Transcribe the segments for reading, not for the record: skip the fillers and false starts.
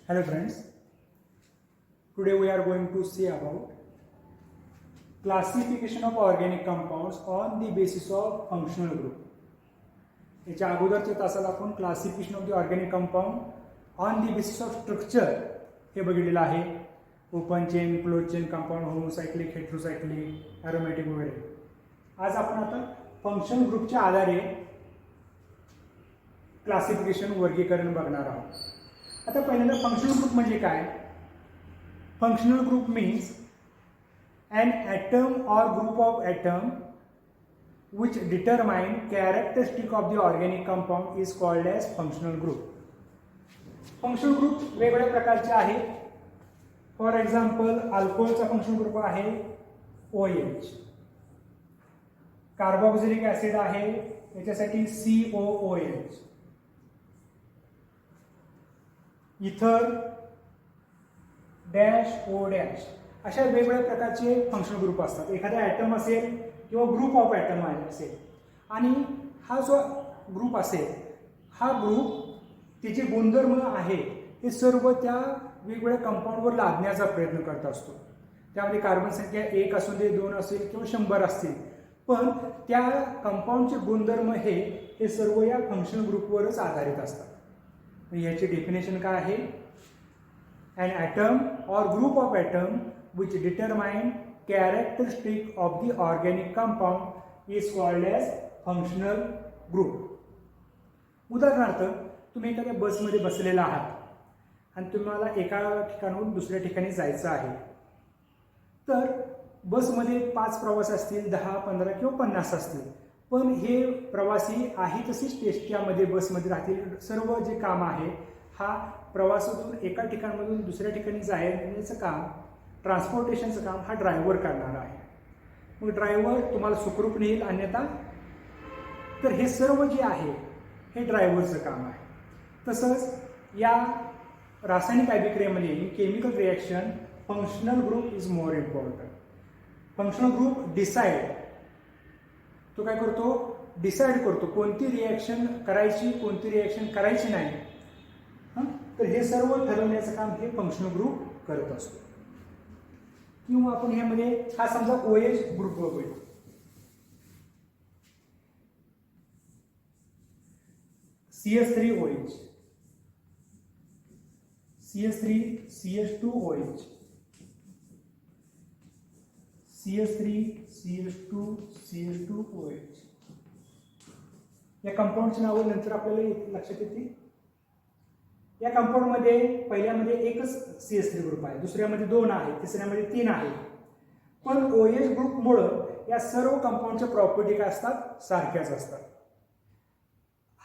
Hello friends, today we are going to see about classification of organic compounds on the basis of functional group. याच्या अगोदरच्या तासाला आपण classification of the organic compound on the basis of structure हे बघितलेलं आहे. Open chain, close chain compound, homocyclic, heterocyclic, aromatic वगैरे. आज आपण आता फंक्शनल ग्रुपच्या आधारे क्लासिफिकेशन वर्गीकरण बघणार आहोत. आता पहिल्यांदा फंक्शनल ग्रुप म्हणजे काय? Functional group means an atom or group of atom which determine characteristic of the organic compound is called as functional group. Functional group वेगवेगळ्या प्रकारचे आहेत. फॉर एक्झाम्पल अल्कोहोलचा फंक्शनल ग्रुप आहे OH. कार्बोक्सिलिक ऍसिड आहे याच्यासाठी COOH. इथर dash O dash अशा वेगवेगळ्या प्रकारचे फंक्शनल ग्रुप असतात. एखादा ॲटम असेल किंवा ग्रुप ऑफ ॲटम असेल आणि हा जो ग्रुप असेल हा ग्रुप त्याचे गुणधर्म आहे हे सर्व त्या वेगवेगळ्या कंपाऊंडवर लादण्याचा प्रयत्न करत असतो. त्यामध्ये कार्बन संख्या 1 असू दे, 2 असेल किंवा 100 असतील, पण त्या कंपाऊंडचे गुणधर्म हे सर्व या फंक्शनल ग्रुपवरच आधारित असतात. याची डेफिनेशन काय आहे? an atom or group of atom which determine characteristic of the organic compound is called as functional group. उदाहरणार्थ तुम्ही एखाद्या बसमध्ये बसलेला आहात आणि तुम्हाला एका ठिकाणाहून दुसऱ्या ठिकाणी जायचं आहे. तर बसमध्ये 5 प्रवासी असतील, 10, 15 किंवा 50 असतील, पण हे प्रवासी आहे तसेच टेस्ट्यामध्ये बसमध्ये राहतील. सर्व जे काम आहे हा प्रवासातून एका ठिकाणामधून दुसऱ्या ठिकाणी जाण्याचं काम, ट्रान्सपोर्टेशनचं काम हा ड्रायव्हर करणार आहे. मग ड्रायव्हर तुम्हाला सुखरूप नेईल, अन्यथा तर हे सर्व जे आहे हे ड्रायव्हरचं काम आहे. तसंच या रासायनिक अभिक्रियेमध्ये chemical reaction functional group is more important. Functional group decide, तो काय करतो? डिसाईड करतो कोणती रिॲक्शन करायची, कोणती रिॲक्शन करायची नाही. तर हे सर्व ठरवण्याचं काम हे फंक्शनल ग्रुप करत असतो. किंवा आपण ह्यामध्ये हा समजा OH ग्रुप बघूया. CH3OH, CH3 CH2OH, CH3 CH2 CH2OH. या कंपाऊंडची नावं नंतर आपल्याला लक्षात येतील. या कंपाऊंडमध्ये पहिल्यामध्ये एकच CH3 ग्रुप आहे, दुसऱ्यामध्ये 2 आहे, तिसऱ्यामध्ये 3 आहे. पण OH ग्रुपमुळं या सर्व कंपाऊंडच्या प्रॉपर्टी काय असतात? सारख्याच असतात.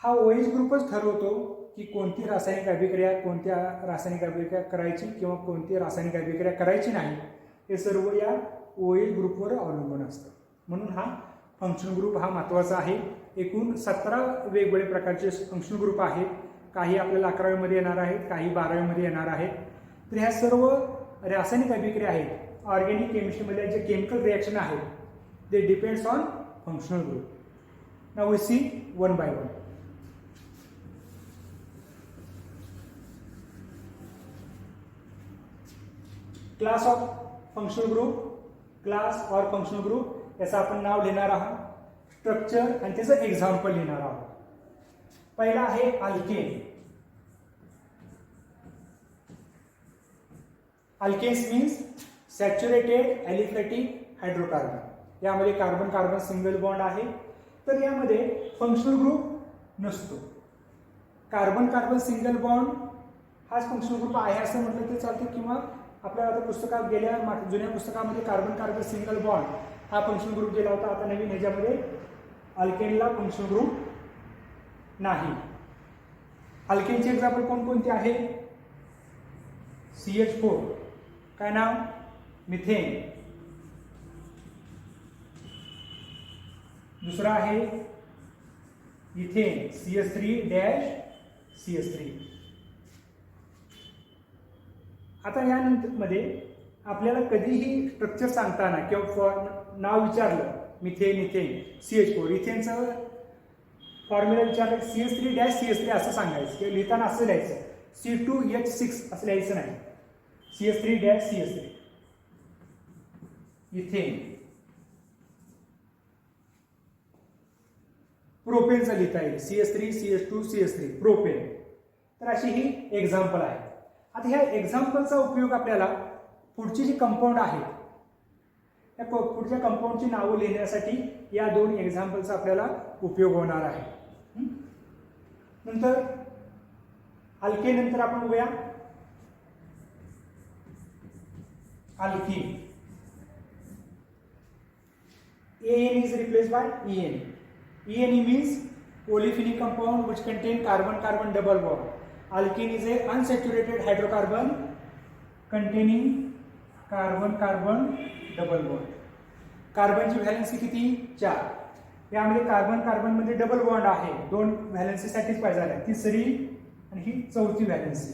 हा OH ग्रुपच ठरवतो की कोणती रासायनिक अभिक्रिया, कोणत्या रासायनिक अभिक्रिया करायची किंवा कोणती रासायनिक अभिक्रिया करायची नाही, हे सर्व या OH ग्रुपवर अवलंबून असतं. म्हणून हा फंक्शनल ग्रुप हा महत्त्वाचा आहे. एकूण 17 वेगवेगळे प्रकारचे फंक्शनल ग्रुप आहेत. काही आपल्याला 11वीमध्ये येणार आहेत, काही 12वीमध्ये येणार आहेत. तर ह्या सर्व रासायनिक अभिक्रिया आहेत, ऑर्गॅनिक केमिस्ट्रीमध्ये जे केमिकल रिॲक्शन आहेत, they depends on functional group. Now we see one by one. Class of functional group, class or functional group याचं आपण नाव लिहिणार आहोत, स्ट्रक्चर आणि त्याचं एक्झाम्पल लिहिणार आहोत. पहिला आहे alkane. Alkanes means saturated aliphatic hydrocarbon. यामध्ये कार्बन कार्बन सिंगल बॉन्ड आहे. तर यामध्ये फंक्शनल ग्रुप नसतो. कार्बन कार्बन सिंगल बॉन्ड हाच फंक्शनल ग्रुप आहे असं म्हटलं तर चालतं. किंवा आपल्याला आता पुस्तकात गेल्या जुन्या पुस्तकामध्ये कार्बन कार्बन सिंगल बॉन्ड हा फंक्शनल ग्रुप दिला होता. आता नवीन ह्याच्यामध्ये अल्केनला फंक्शनल ग्रुप नाही. अल्केनचे एक्झाम्पल कोणकोणते आहे? CH4, काय नाव? मिथेन. दुसरा आहे इथेन, CH3 डॅश CH3. आता यानंतर मध्ये आपल्याला कधीही स्ट्रक्चर सांगताना किंवा नाव विचारलं मिथेन, इथेन, CH4, इथेनचं फॉर्म्युला विचारलं CH3 डॅश CH3 असं सांगायचं किंवा लिहिताना असं लिहायचं C2H6 असं लिहायचं नाही. CS3 dash CS3 ethane. प्रोपेनचं लिहिता येईल CS3 CS2 CS3 प्रोपेन. तर अशी ही एक्झाम्पल आहे. आता ह्या एक्झाम्पलचा उपयोग आपल्याला पुढची जी कंपाऊंड आहेत त्या पुढच्या कंपाऊंडची नावं लिहिण्यासाठी या दोन एक्झाम्पलचा आपल्याला उपयोग होणार आहे. नंतर अल्केन नंतर आपण बघूया alkyne. AN is replaced by EN. ENE means olefinic compound which contain carbon-carbon double bond. Alkene is a unsaturated hydrocarbon containing carbon-carbon double bond. कार्बनची व्हॅलेन्सी किती? 4. यामध्ये कार्बन मध्ये डबल बॉन्ड आहे. 2 व्हॅलेन्सीसाठीच पाहिजे आहे. तिसरी आणि ही चौथी व्हॅलेन्सी.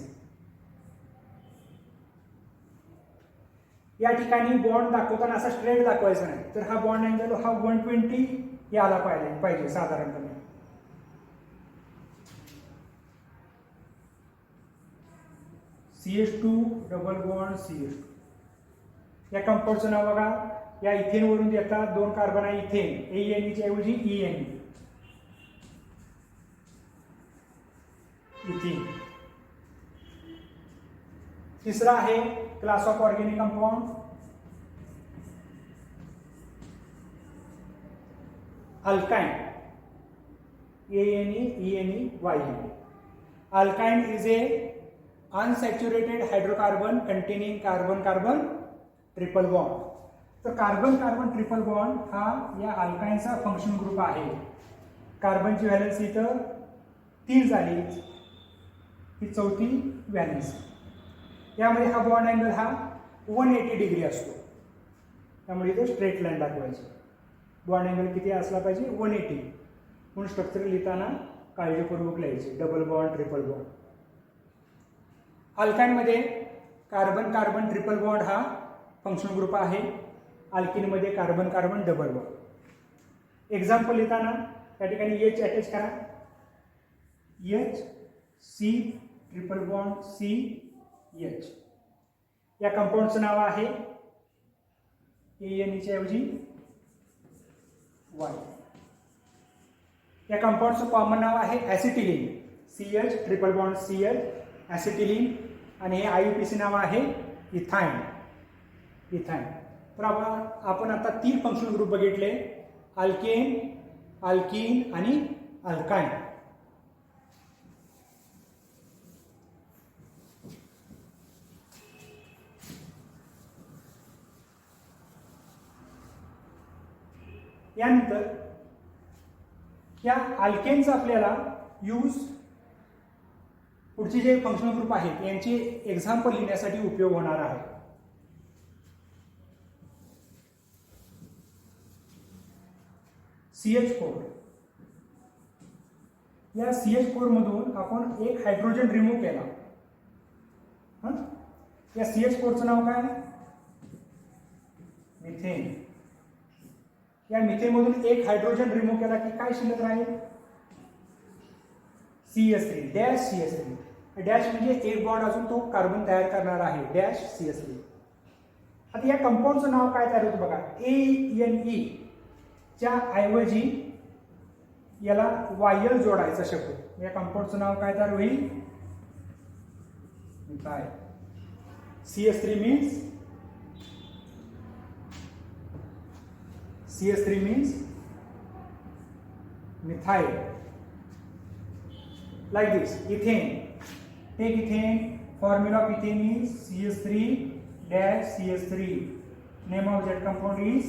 या ठिकाणी बॉन्ड दाखवताना असा स्ट्रेट दाखवायचा नाही, तर हा बॉन्ड अँगल हा 120 याला पाहिजे साधारणपणे. CH2 double bond CH2. या कंपाऊंडचं नाव बघा. या इथेन वरून येतात 2 कार्बन आहे इथेन. ANE च्या ऐवजी ENE इथेन. तिसरा आहे class of organic compound alkyne. ANE ENE YNE. Alkyne is a unsaturated hydrocarbon containing carbon-carbon triple bond. तर कार्बन-कार्बन ट्रिपल बॉन्ड हा या अल्काइनचा फंक्शन ग्रुप आहे. कार्बनची व्हॅलेन्सी इथं 3 झाली, ही चौथी व्हॅलेन्सी. यामध्ये हा बॉन्ड अँगल हा 180 डिग्री असतो, त्यामुळे इथे स्ट्रेट लाईन दाखवायची. बॉन्ड अँगल किती असला पाहिजे? 180. म्हणून स्ट्रक्चर लिहिताना काळजीपूर्वक लिहायचे डबल बॉन्ड ट्रिपल बॉन्ड. अल्काइनमध्ये कार्बन-कार्बन ट्रिपल बॉन्ड हा फंक्शन ग्रुप आहे. अल्किनमध्ये कार्बन-कार्बन डबल बॉन्ड. एक्झाम्पल लिहिताना त्या ठिकाणी H अटॅच करा. H C triple bond C H. या कंपाऊंडचं नाव आहे ANE च्या ऐवजी Y. या कंपाऊंडचं कॉमन नाव आहे ॲसिटिलीन. CH triple bond CH ॲसिटिलीन. आणि हे IUPAC नाव आहे इथाइन. इथाइन. तर आपण आता 3 फंक्शनल ग्रुप बघितले, अल्केन, अल्कीन आणि अल्काइन. यानंतर या अल्केनचा आपल्याला यूज पुढचे जे फंक्शनल ग्रुप आहेत यांचे एक्झाम्पल लिहिण्यासाठी उपयोग होणार आहे. CH4. या CH4 मधून आपण एक हायड्रोजन रिमूव्ह केला. या CH4चं नाव काय? मिथेन. या मिथेन मधून एक हायड्रोजन रिमूव्ह केला की काय शिल्लक राहील? CH3 dash CH3. डॅश म्हणजे एक बॉन्ड अजून तो कार्बन तयार करणार आहे डॅश CH3. आता या कंपाऊंडचं नाव काय तयार होतं बघा. ANE च्या ऐवजी याला YL जोडायचा शब्द. या कंपाऊंडचं नाव काय तयार होईल? Methyl. CH3 means methyl. Like this. Ethane. Take ethane. Formula of ethane is CH3 dash CH3. Name of that compound is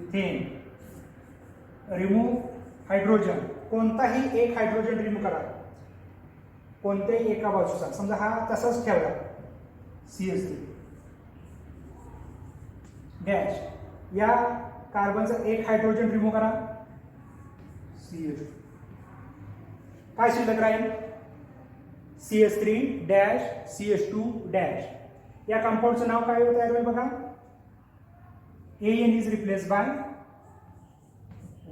ethane. Remove hydrogen. कोणताही एक हायड्रोजन रिमूव्ह करा, कोणत्याही एका बाजूचा. समजा हा तसाच ठेवला CH3 डॅश. या कार्बनचा एक हायड्रोजन रिमूव्ह करा CH2. काय शिल्लक राहील? CH3 dash CH2 dash. या कंपाऊंडचं नाव काय तयार होईल बघा. AN is replace by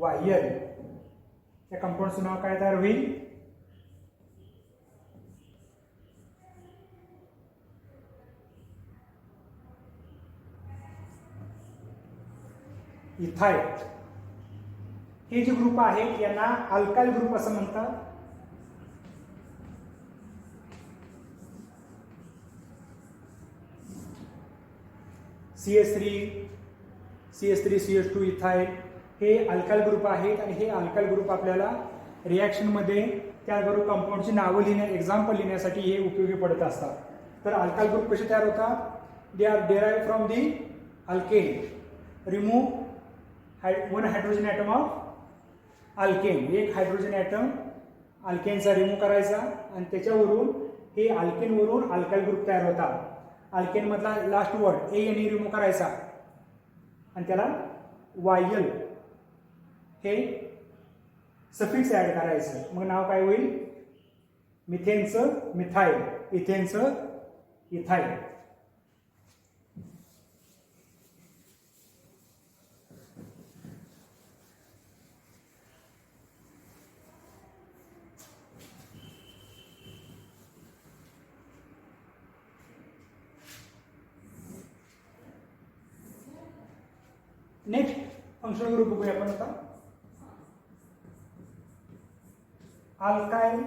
YL. या कंपाऊंडचं नाव काय तयार होईल? इथाइल, हे जे ग्रुप आहेत यांना अल्काइल ग्रुप असं म्हणतात. CH3, CH2, इथाइल हे अल्काइल ग्रुप आहेत आणि हे अल्काइल ग्रुप आपल्याला रिॲक्शनमध्ये त्याबरोबर कंपाऊंडची नावं एक्झाम्पल लिहिण्यासाठी हे उपयोगी पडत असतात. तर अल्काइल ग्रुप कसे तयार होतात? They are derive from the alkane. Remove one hydrogen atom of alkane, एक हायड्रोजन ॲटम अल्केनचा रिमूव्ह करायचा आणि त्याच्यावरून हे अल्केनवरून अल्काइल ग्रुप तयार होतात. अल्केन मधला लास्ट वर्ड ANE रिमूव्ह करायचा आणि त्याला YL हे सफिक्स ऍड करायचं. मग नाव काय होईल? मिथेनचं मिथाइल, इथेनचं इथाइल. नेक्स्ट फंक्शनल ग्रुप बघूया आपण आता. Alkyl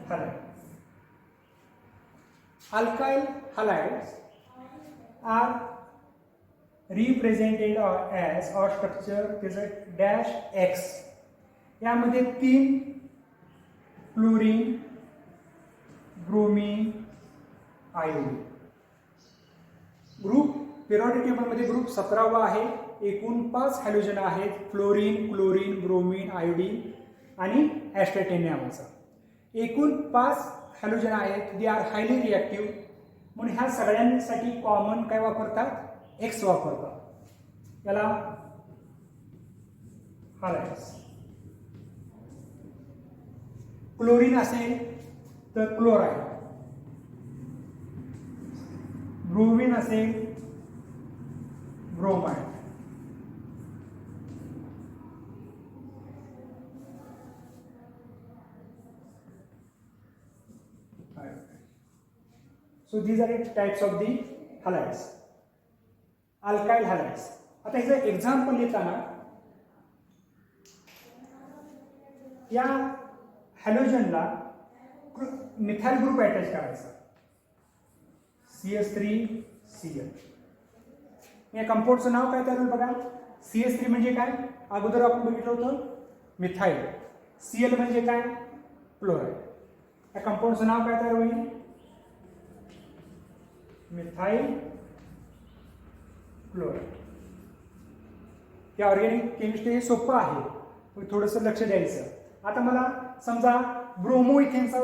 halide. Alkyl halides are represented as R structure त्याचं डॅश X. यामध्ये 3 fluorine, bromine, iodine. Group periodic टेबलमध्ये ग्रुप 17वा आहे. एकूण 5 हॅलोजन आहेत, फ्लोरीन, क्लोरीन, ब्रोमीन, आयोडीन आणि ॲस्टाटाइन नावाचा. एकूण 5 हॅलोजन आहेत. They are highly reactive. म्हणून ह्या सगळ्यांसाठी कॉमन काय वापरतात? X वापरतात. याला हॅलाइड्स. क्लोरीन असेल तर क्लोराइड, ब्रोमीन असेल bromide, so these are the types of the halides, alkyl halides. आता ह्याचं एक्झाम्पल घेताना या हॅलोजनला मिथाइल ग्रुप अटॅच करायचा, CH3Cl. या कंपाऊंडचं नाव काय तयार होईल बघा. CH3 म्हणजे काय? अगोदर आपण बघितलं होतं मिथाइल. Cl म्हणजे काय? क्लोराइड. या कंपाऊंडचं नाव काय तयार होईल? Methyl chloride. या ऑर्गॅनिक केमिस्ट्री हे सोपं आहे, थोडंसं लक्ष द्यायचं. आता मला समजा ब्रोमो इथेनचा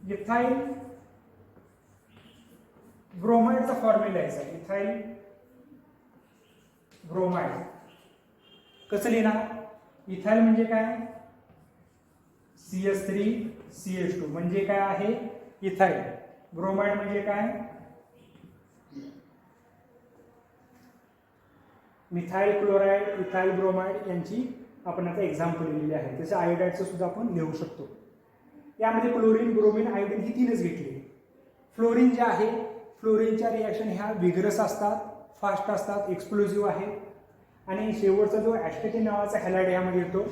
इथाइल ब्रोमाइडचा फॉर्म्युला लिहायचा. इथाइल ब्रोमाइड कसं लिहिणार? इथाइल म्हणजे काय? CH3CH2 म्हणजे काय आहे? इथाइल. ब्रोमाइड म्हणजे काय? मिथाइल क्लोराइड, इथाइल ब्रोमाइड यांची आपण आता एक्झाम्पल लिहिलेली आहे. त्याचं आयोडाइडचं सुद्धा आपण लिहू शकतो. यामध्ये क्लोरीन, ब्रोमीन, आयोडीन ही 3च घेतली. फ्लोरीन जे आहे, फ्लोरीनच्या रिॲक्शन ह्या विग्रस असतात, फास्ट असतात, एक्सप्लोजिव्ह आहेत. आणि शेवटचा जो ॲस्टाटाइन नावाचा हॅलाइड यामध्ये येतो,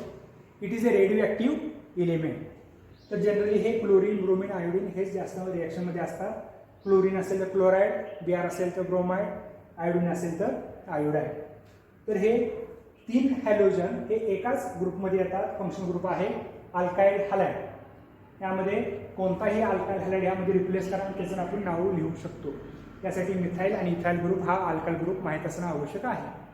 it is a radio active element. तर जनरली हे क्लोरीन, ब्रोमीन, आयोडीन हेच जास्त रिॲक्शनमध्ये असतात. क्लोरीन असेल तर क्लोराइड, Br असेल तर ब्रोमाइड, आयोडीन असेल तर आयोडाइड. तर हे 3 हॅलोजन हे एकाच ग्रुपमध्ये येतात. फंक्शन ग्रुप आहे अल्काइल हॅलाइड. यामध्ये कोणताही अल्काइल हॅलाइड यामध्ये रिप्लेस करा आणि त्याचं आपण नाव लिहू शकतो. त्यासाठी मिथाइल आणि इथाइल ग्रुप हा अल्काइल ग्रुप माहीत असणं आवश्यक आहे.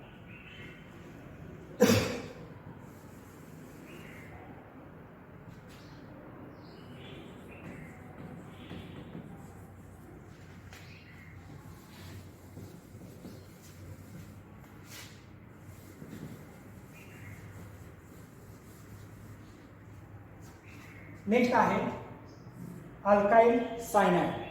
नेक्स्ट आहे alkyl cyanide.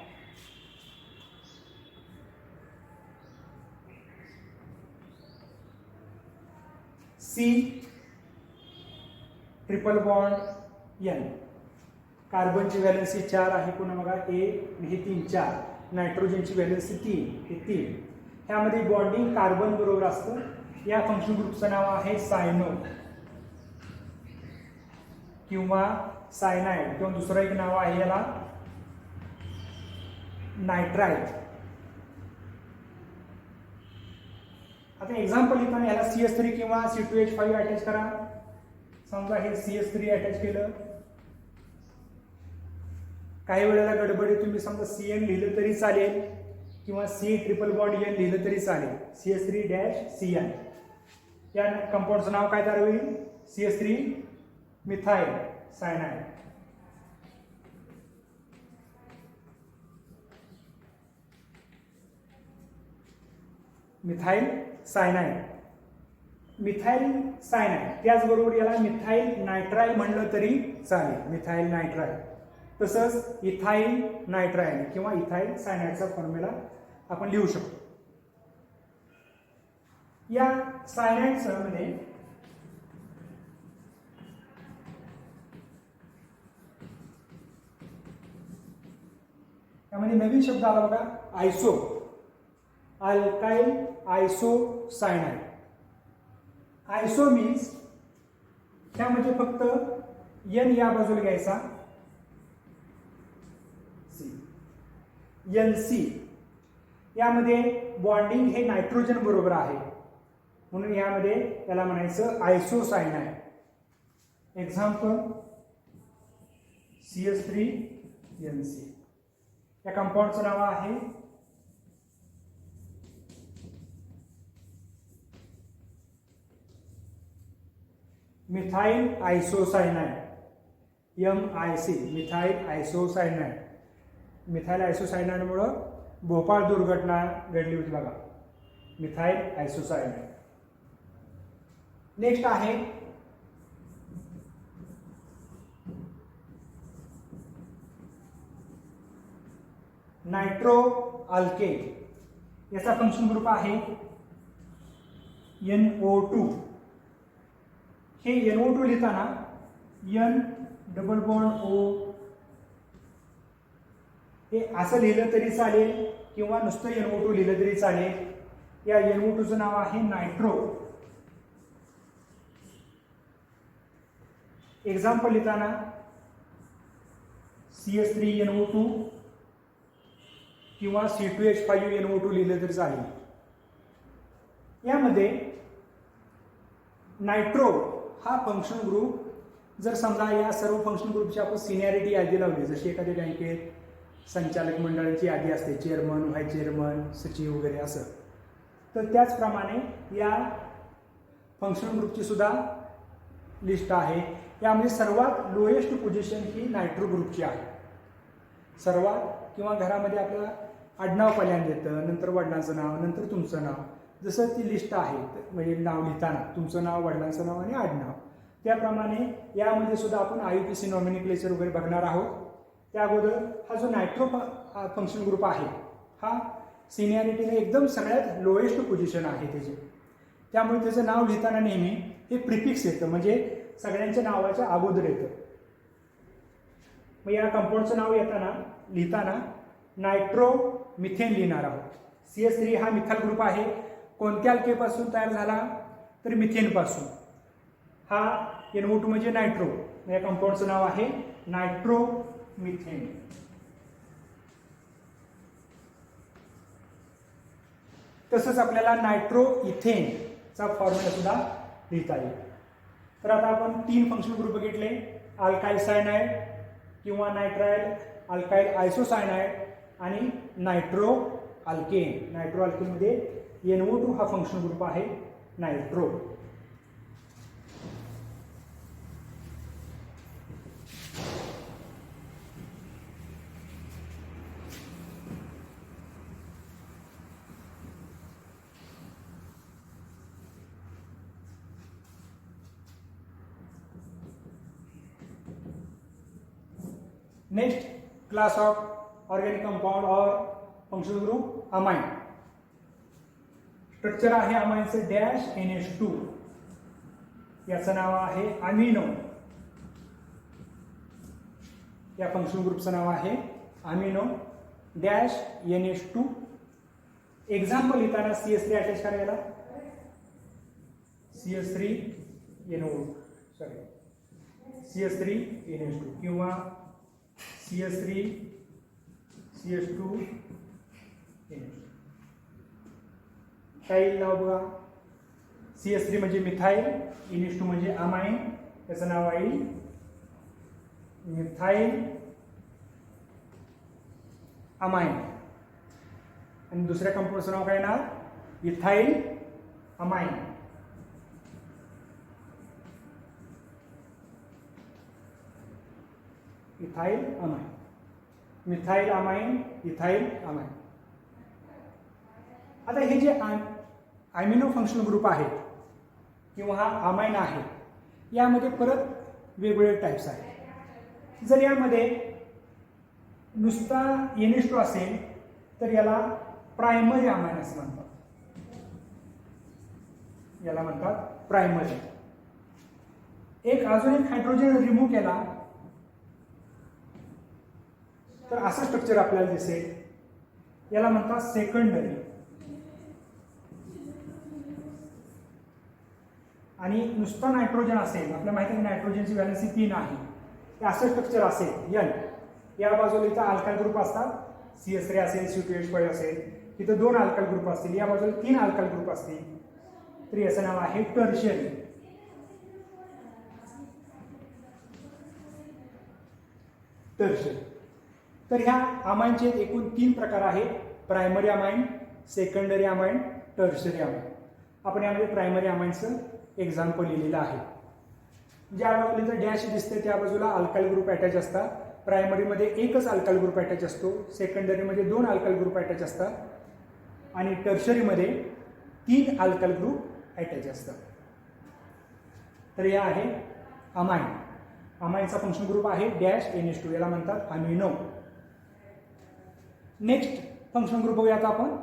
C triple bond N. कार्बनची व्हॅलेन्सी 4 आहे. पुन्हा बघा A हे 3 4. नायट्रोजनची व्हॅलेन्सी 3, हे 3. ह्यामध्ये बॉन्डिंग कार्बन बरोबर असतं. या फंक्शन ग्रुपचं नाव आहे सायनो किंवा सायनाइड, किंवा दुसरं एक नाव आहे याला नायट्राइड. आता एक्झाम्पल लिहिताना याला CS3 किंवा C2H5 अटॅच करा. समजा हे CS3 अटॅच केलं. काही वेळेला गडबडी तुम्ही समजा CN लिहिलं तरी चालेल किंवा C ट्रिपल बॉन्ड N लिहिलं तरी चालेल. CS3-CN या कंपाऊंडचं नाव काय तयार होईल? CS3 methyl cyanide. Methyl cyanide, methyl cyanide. त्याचबरोबर याला मिथाइल नायट्राइल म्हणलं तरी चालेल, मिथाइल नायट्राइल. तसंच इथाइल नायट्राइल किंवा इथाइल सायनाइडचा फॉर्म्युला आपण लिहू शकतो. या सायनाइडच्या मध्ये यामध्ये नवीन शब्द आला बघा, आयसो, अल्काइल आयसोसायनाइड. आयसो मीन्स त्यामध्ये फक्त N या बाजूला घ्यायचा, NC. यामध्ये बॉन्डिंग हे नायट्रोजन बरोबर आहे, म्हणून यामध्ये त्याला म्हणायचं आयसोसायनाइड. Example CS3NC. या कंपाऊंडचं नाव आहे methyl isocyanide, MIC, methyl isocyanide. Methyl आयसोसायनाइडमुळं भोपाळ दुर्घटना घडली होती बघा, मिथाइल आयसोसायनाइड. नेक्स्ट आहे नायट्रो अल्केन. याचा फंक्शन ग्रुप आहे NO2. हे NO2 लिहिताना N डबल बॉन्ड O हे असं लिहिलं तरी चालेल किंवा नुसतं NO2 लिहिलं तरी चालेल. या NO2चं नाव आहे नायट्रो. एक्झाम्पल लिहिताना CS3NO2 किंवा C2H5NO2 लिहिलं तरी चालेल. यामध्ये नायट्रो हा फंक्शन ग्रुप, जर समजा या सर्व फंक्शन ग्रुपची आपण सिनियरिटी यादी लावली, जशी एखाद्या बँकेत संचालक मंडळाची यादी असते, चेअरमन, व्हाईस चेअरमन, सचिव वगैरे असं, तर त्याचप्रमाणे या फंक्शन ग्रुपची सुद्धा लिस्ट आहे. यामध्ये सर्वात लोएस्ट पोझिशन ही नायट्रो ग्रुपची आहे. सर्वात, किंवा घरामध्ये आपल्याला आडनाव पहिल्यांदा येतं, नंतर वडिलांचं नाव, नंतर तुमचं नाव, जसं ती लिस्ट आहे, म्हणजे नाव लिहिताना तुमचं नाव, वडिलांचं नाव आणि आडनाव, त्याप्रमाणे यामध्ये सुद्धा आपण IUPAC नॉमिनिक्लेचर वगैरे बघणार आहोत. त्या अगोदर हा जो नायट्रो फंक्शन ग्रुप आहे हा सिनियरिटीने एकदम सगळ्यात लोएस्ट पोझिशन आहे त्याची. त्यामुळे त्याचं नाव लिहिताना नेहमी हे प्रिफिक्स येतं, म्हणजे सगळ्यांच्या नावाच्या अगोदर येतं. मग या कंपाऊंडचं नाव लिहिताना नायट्रो मिथेन लिहिणार आहोत. CS3 हा मिथाइल ग्रुप आहे. कोणत्या अल्केपासून तयार झाला? तर मिथेनपासून. हा NO2 म्हणजे नायट्रो. या कंपाऊंडचं नाव आहे नायट्रो मिथेन. तसंच आपल्याला नायट्रो इथेनचा फॉर्म्युला सुद्धा लिहिता येईल. तर आता आपण 3 फंक्शन ग्रुप बघितले, अल्काइल सायनाइड किंवा नायट्राइल अल्काइल आयसोसायनाइड आणि नायट्रो अल्केन. नायट्रो अल्केनमध्ये NO2 हा फंक्शन ग्रुप आहे nitro. Next class of organic compound और फंक्शनल ग्रुप अमाइन. स्ट्रक्चर आहे अमाइनचं डॅश NH2. याचं नाव आहे अमिनो. या फंक्शनल ग्रुपचं नाव आहे अमिनो डॅश NH2. एक्झाम्पल लिहिताना CH3 अटॅच करायला CH3NH2 किंवा CH3CH2NH2. काय येईल नाव बघा. CH3 म्हणजे मिथाईल, NH2 म्हणजे अमाइन, त्याचं नाव आहे मिथाईल अमाइन. आणि दुसऱ्या कंपाऊंडचं नाव काय नाव, ethyl amine. Ethyl amine, methyl amine, ethyl amine. आता हे जे अमिनो फंक्शनल ग्रुप आहेत किंवा हा अमाइन आहे, यामध्ये परत वेगवेगळे टाइप्स आहेत. जर यामध्ये नुसता NH2 असेल तर याला प्रायमरी अमाइन असं म्हणतात. याला म्हणतात प्रायमरी. अजून एक हायड्रोजन रिमूव्ह केला तर असं स्ट्रक्चर आपल्याला दिसेल. याला म्हणतात सेकंडरी. आणि नुसता नायट्रोजन असेल, आपल्याला माहिती आहे नायट्रोजनची व्हॅलेन्सी 3 आहे, असं स्ट्रक्चर असेल N. या बाजूला इथं अल्काइल ग्रुप असतात, CH3 असेल, C2H5 असेल, तिथं 2 अल्काइल ग्रुप असतील, या बाजूला 3 अल्काइल ग्रुप असतील, तर याचं नाव आहे टर्शियरी. तर ह्या अमाइनचे एकूण 3 प्रकार आहेत, primary amine, secondary amine, tertiary amine. आपण यामध्ये प्रायमरी अमाइनचं एक्झाम्पल लिहिलेलं आहे. ज्या बाजूला डॅश दिसते त्या बाजूला अल्काइल ग्रुप अटॅच असतात. प्रायमरीमध्ये एकच अल्काइल ग्रुप अटॅच असतो, सेकंडरीमध्ये 2 अल्काइल ग्रुप अटॅच असतात आणि टर्शरीमध्ये 3 अल्काइल ग्रुप अटॅच असतात. तर या आहे अमाइन. अमाइनचा फंक्शन ग्रुप आहे डॅश NH2, याला म्हणतात अमिनो. नेक्स्ट फंक्शन ग्रुप बघूयात आपण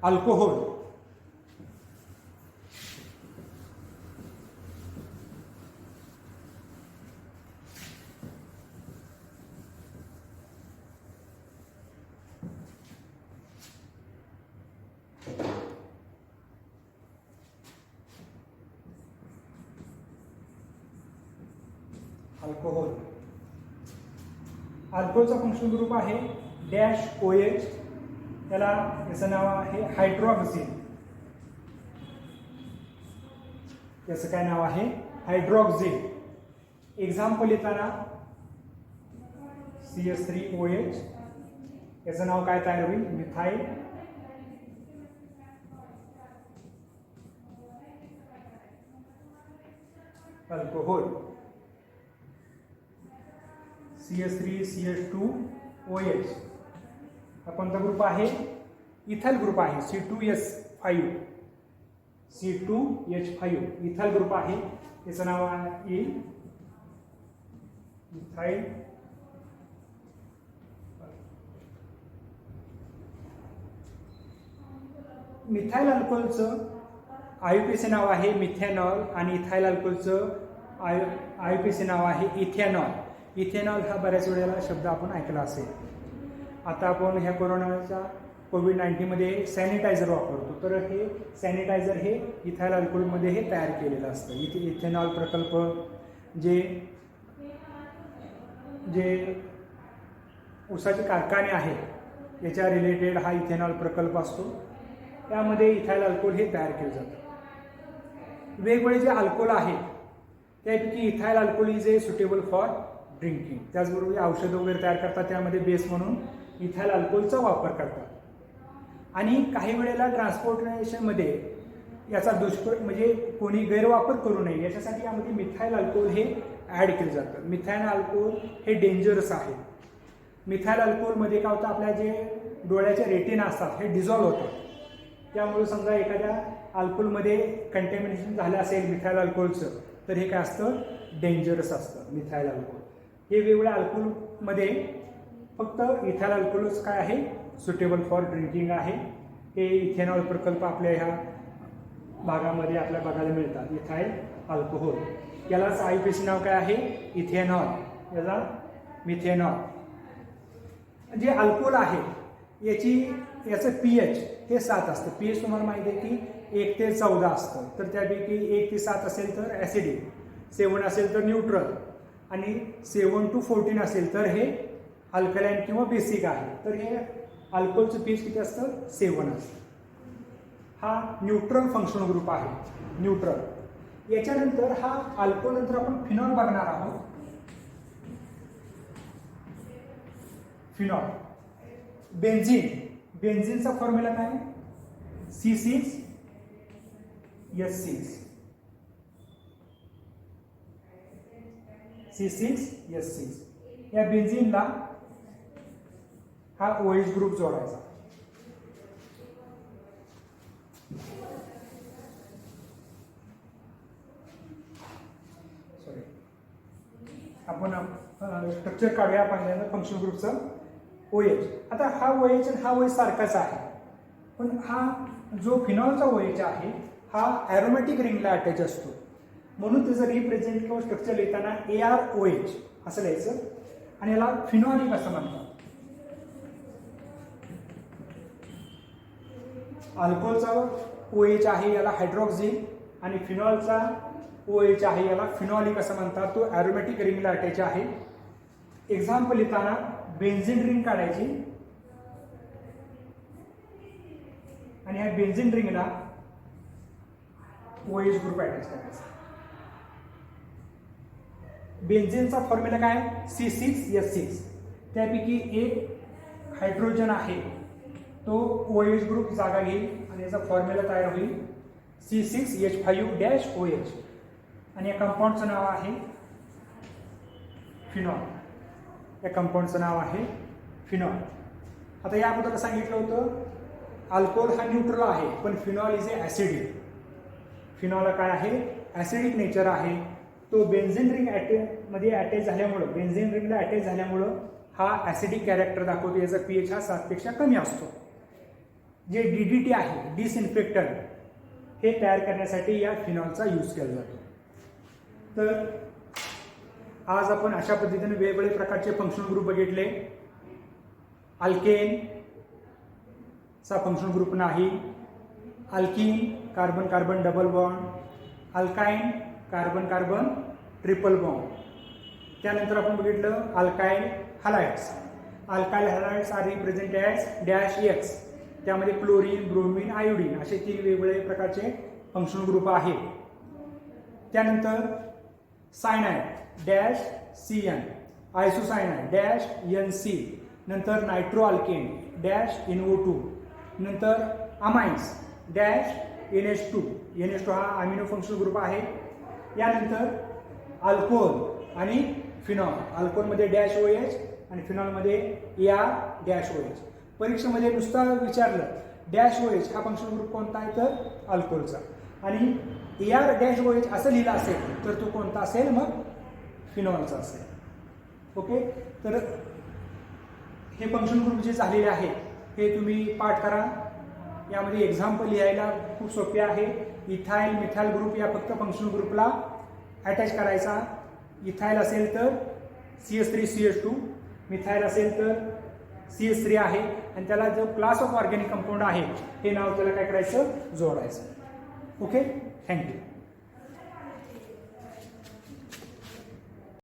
अल्कोहोल. अल्कोहोल. अल्कोहोलचा फंक्शन ग्रुप आहे डॅश OH, याचं नाव आहे हायड्रॉक्सिल. याचं काय नाव आहे, हायड्रॉक्सिल. एक्झाम्पल येताना CH3OH, याचं नाव काय तयार होईल, मिथाईल अल्कोहोल. CH3CH2OH हा कोणता ग्रुप आहे, इथाइल ग्रुप आहे. C2H5 इथाइल ग्रुप आहे, याचं नाव आहे इथाइल मिथाइल अल्कोहोलचं IUPAC नाव आहे मिथेनॉल आणि इथाइल अल्कोहोलचं IUPAC नाव आहे इथेनॉल. इथेनॉल हा बऱ्याच वेळेला शब्द आपण ऐकला असेल. आता आपण ह्या कोरोनाच्या कोविड-19मध्ये सॅनिटायझर वापरतो, तर हे सॅनिटायझर हे इथाइल अल्कोहोलमध्ये हे तयार केलेलं असतं. इथे इथेनॉल प्रकल्प जे ऊसाचे कारखाने आहेत याच्या रिलेटेड हा इथेनॉल प्रकल्प असतो. त्यामध्ये इथाइल अल्कोहोल हे तयार केलं जातं. वेगवेगळे जे अल्कोहोल आहेत त्यापैकी ethyl alcohol is a suitable for drinking. त्याचबरोबर औषधं वगैरे तयार करतात त्यामध्ये बेस म्हणून इथाइल अल्कोहोलचा वापर करतात. आणि काही वेळेला ट्रान्सपोर्टेशनमध्ये याचा म्हणजे कोणी गैरवापर करू नये याच्यासाठी यामध्ये मिथाइल अल्कोहोल हे ॲड केलं जातं. मिथाइल अल्कोहोल हे डेंजरस आहे. मिथाइल अल्कोहोलमध्ये काय होतं, आपल्या जे डोळ्याचे रेटिना असतात हे डिझॉल्व्ह होतात. त्यामुळे समजा एखाद्या अल्कोहोलमध्ये कंटॅमिनेशन झालं असेल मिथाइल अल्कोहोलचं तर हे काय असतं, डेंजरस असतं मिथाइल अल्कोहोल. हे वेगवेगळ्या अल्कोहोलमध्ये फक्त इथाइल अल्कोहोलच काय आहे, सुटेबल फॉर ड्रिंकिंग आहे. हे इथेनॉल प्रकल्प आपल्या ह्या भागामध्ये आपल्याला बघायला मिळतात. इथाइल अल्कोहोल यालाच IUPAC नाव काय आहे, इथेनॉल, याला मिथेनॉल. जे अल्कोहोल आहे याचं pH हे 7 असतं. pH तुम्हाला माहिती आहे की 1 ते 14 असतं. तर त्यापैकी 1 ते 7 असेल तर ॲसिडिक, 7 असेल तर न्यूट्रल आणि 7 to 14 असेल तर हे अल्कलाईन किंवा बेसिक आहे. तर हे अल्कोहोलचं pH किती असतं? 7 असतं. हा न्यूट्रल फंक्शनल ग्रुप आहे, न्यूट्रल. याच्यानंतर हा अल्कोहोल नंतर आपण फिनॉल बघणार आहोत. फिनॉल. बेन्झीनचा फॉर्म्युला काय? C6H6. C6H6. या बेन्झीनला हा OH ग्रुप जोडायचा. सॉरी, आपण स्ट्रक्चर काढूया पहिल्यांदा फंक्शनल ग्रुपचं. OH. आता हा OH आणि हा OH सारखाच आहे, पण हा जो फिनॉलचा OH आहे हा ॲरोमॅटिक रिंगला अटॅच असतो, म्हणून त्याचं रिप्रेझेंट किंवा स्ट्रक्चर लिहिताना AROH असं लिहायचं आणि याला फिनॉलिक असं म्हणतात. अल्कोहोलचा OH आहे याला हायड्रॉक्झिल आणि फिनॉलचा OH आहे याला फिनॉलिक असं म्हणतात. तो ॲरोमॅटिक रिंगला अटॅच आहे. एक्झाम्पल लिहिताना बेन्झीन रिंग काढायची आणि ह्या बेन्झीन रिंगला OH ग्रुप अटॅच करायचा. बेन्झीनचा फॉर्म्युला काय? C6H6. त्यापैकी एक हायड्रोजन आहे तो OH ग्रुप जागा घेईल आणि याचा फॉर्म्युला तयार होईल C6H5OH आणि या कंपाऊंडचं नाव आहे फिनॉल. या कंपाऊंडचं नाव आहे फिनॉल. आता या अगोदर सांगितलं होतं अल्कोहोल हा न्यूट्रल आहे, पण phenol is a acidic. Phenol काय आहे? ॲसिडिक नेचर आहे. तो बेन्झीन रिंग मध्ये अटॅच झाल्यामुळं, बेन्झीन रिंगला अटॅच झाल्यामुळं हा ॲसिडिक कॅरेक्टर दाखवतो. याचा pH हा 7 पेक्षा कमी असतो. जे DDT आहे, डिसइन्फेक्टंट, हे तयार करण्यासाठी या फिनॉलचा यूज केला जातो. तर आज आपण अशा पद्धतीने वेगवेगळे प्रकारचे फंक्शनल ग्रुप बघितले. अल्केन चा फंक्शनल ग्रुप नाही. Alkene carbon carbon double bond. Alkyne carbon carbon triple bond. त्यानंतर आपण बघितलं alkyl halides. Alkyl halides R represent as -X. त्यामध्ये क्लोरीन, ब्रोमीन, आयोडीन असे 3 वेगवेगळे प्रकारचे फंक्शनल ग्रुप आहेत. त्यानंतर सायनाइड -CN, आयसोसायनाइड -NC, नंतर नायट्रो अल्केन -NO2, नंतर अमाइन्स -NH2. NH2 हा अमिनो फंक्शनल ग्रुप आहे. यानंतर अल्कोहोल आणि फिनॉल. अल्कोहोलमध्ये -OH आणि फिनॉलमध्ये AR-OH. परीक्षेमध्ये नुसतं विचारलं -OH हा फंक्शनल ग्रुप कोणता आहे तर अल्कोहोलचा, आणि AR-OH असं लिहिलं असेल तर तो कोणता असेल? मग फिनॉलचा असेल. ओके. तर हे फंक्शनल ग्रुप जे झालेले आहेत हे तुम्ही पाठ करा. यामध्ये एक्झाम्पल लिहायला खूप सोपे आहे. इथाइल मिथाइल ग्रुप या फक्त फंक्शनल ग्रुपला अटॅच करायचा. इथाइल असेल तर CH3CH2, मिथाइल असेल तर CH3 आहे आणि त्याला जो क्लास ऑफ ऑर्गॅनिक कंपाऊंड आहे हे नाव त्याला काय करायचं? जोडायचं. ओके. थँक्यू.